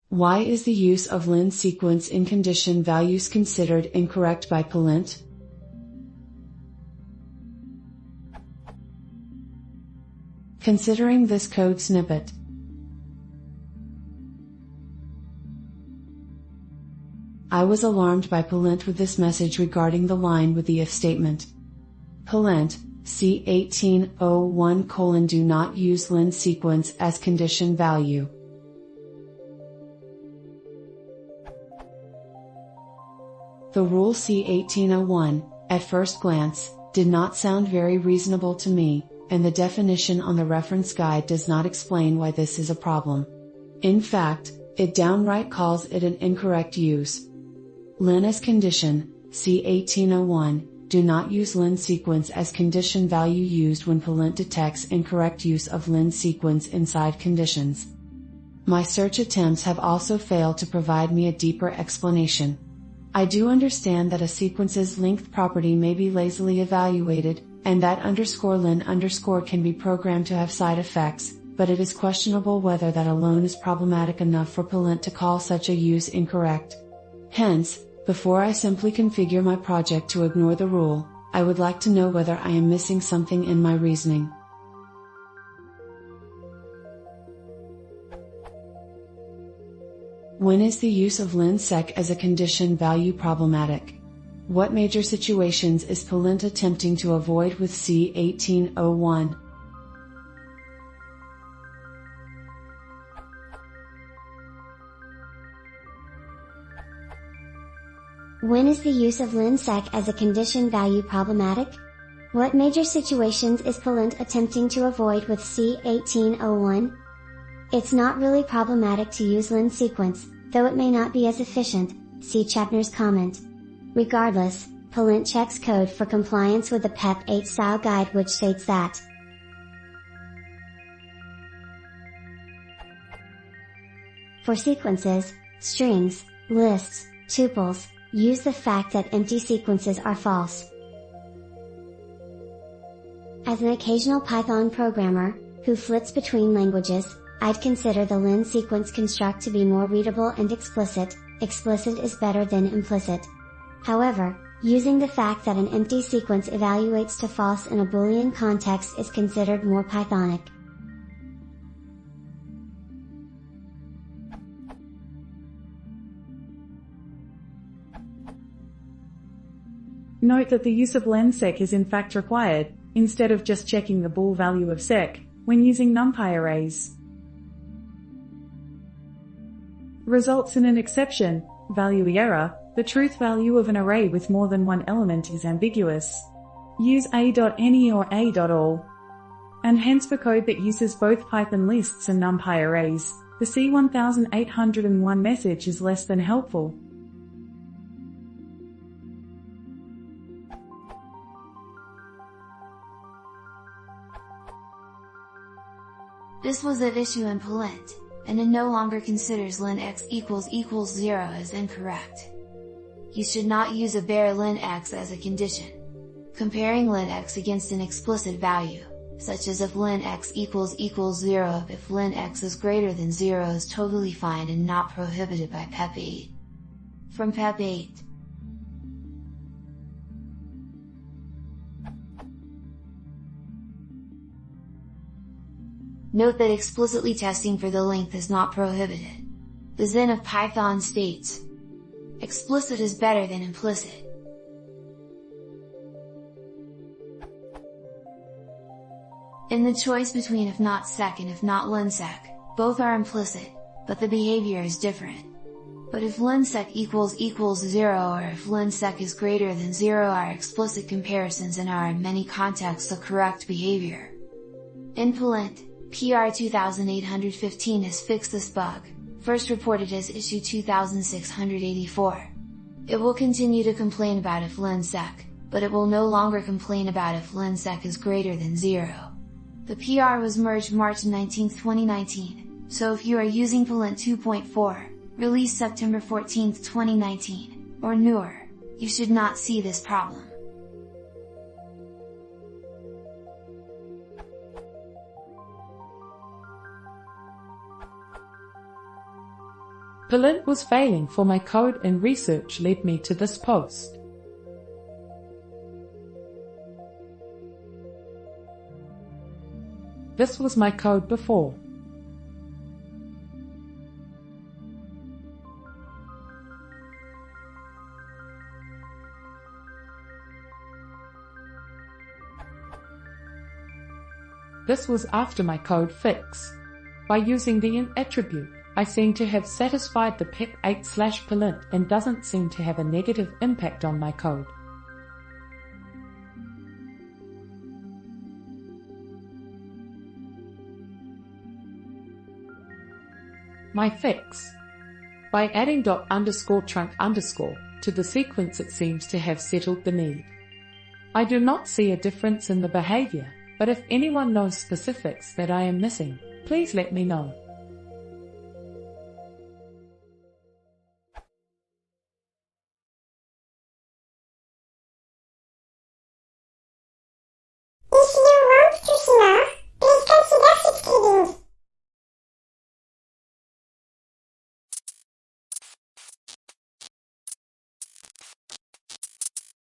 Why is the use of len sequence in condition values considered incorrect by Pylint? Considering this code snippet, I was alarmed by Pylint with this message regarding the line with the if statement. Pylint, C1801: do not use len sequence as condition value. The rule C1801, at first glance, did not sound very reasonable to me, and the definition on the reference guide does not explain why this is a problem. In fact, it downright calls it an incorrect use. Len as condition, C1801, do not use len sequence as condition value used when Pylint detects incorrect use of len sequence inside conditions. My search attempts have also failed to provide me a deeper explanation. I do understand that a sequence's length property may be lazily evaluated, and that _len_ can be programmed to have side effects, but it is questionable whether that alone is problematic enough for Pylint to call such a use incorrect. Hence, before I simply configure my project to ignore the rule, I would like to know whether I am missing something in my reasoning. When is the use of len sec as a condition value problematic? What major situations is Pylint attempting to avoid with C1801? When is the use of len sec as a condition value problematic? What major situations is Pylint attempting to avoid with C1801? It's not really problematic to use len sequence, though it may not be as efficient, see Chapner's comment. Regardless, Pylint checks code for compliance with the PEP 8 style guide, which states that for sequences, strings, lists, tuples, use the fact that empty sequences are false. As an occasional Python programmer, who flits between languages, I'd consider the len sequence construct to be more readable and explicit. Explicit is better than implicit. However, using the fact that an empty sequence evaluates to false in a Boolean context is considered more Pythonic. Note that the use of len sec is in fact required, instead of just checking the bool value of sec, when using NumPy arrays. Results in an exception, value error. The truth value of an array with more than one element is ambiguous. Use a.any or a.all. And hence for code that uses both Python lists and NumPy arrays, the C1801 message is less than helpful. This was at issue in Pylint, and it no longer considers len x == 0 as incorrect. You should not use a bare len x as a condition. Comparing len x against an explicit value, such as if len x == 0 if len x is greater than 0 is totally fine and not prohibited by PEP 8. From PEP 8. Note that explicitly testing for the length is not prohibited. The Zen of Python states, explicit is better than implicit. In the choice between if not sec and if not len sec, both are implicit, but the behavior is different. But if len sec == 0 or if len sec is greater than 0 are explicit comparisons and are in many contexts the correct behavior. In Pylint, PR 2815 has fixed this bug, first reported as issue 2684. It will continue to complain about if len sec, but it will no longer complain about if len sec is greater than 0. The PR was merged March 19, 2019, so if you are using Pylint 2.4, released September 14, 2019, or newer, you should not see this problem. Pylint was failing for my code and research led me to this post. This was my code before. This was after my code fix. By using the int attribute, I seem to have satisfied the pip8/Pylint and doesn't seem to have a negative impact on my code. My fix. By adding ._trunk_ to the sequence, it seems to have settled the need. I do not see a difference in the behavior, but if anyone knows specifics that I am missing, please let me know.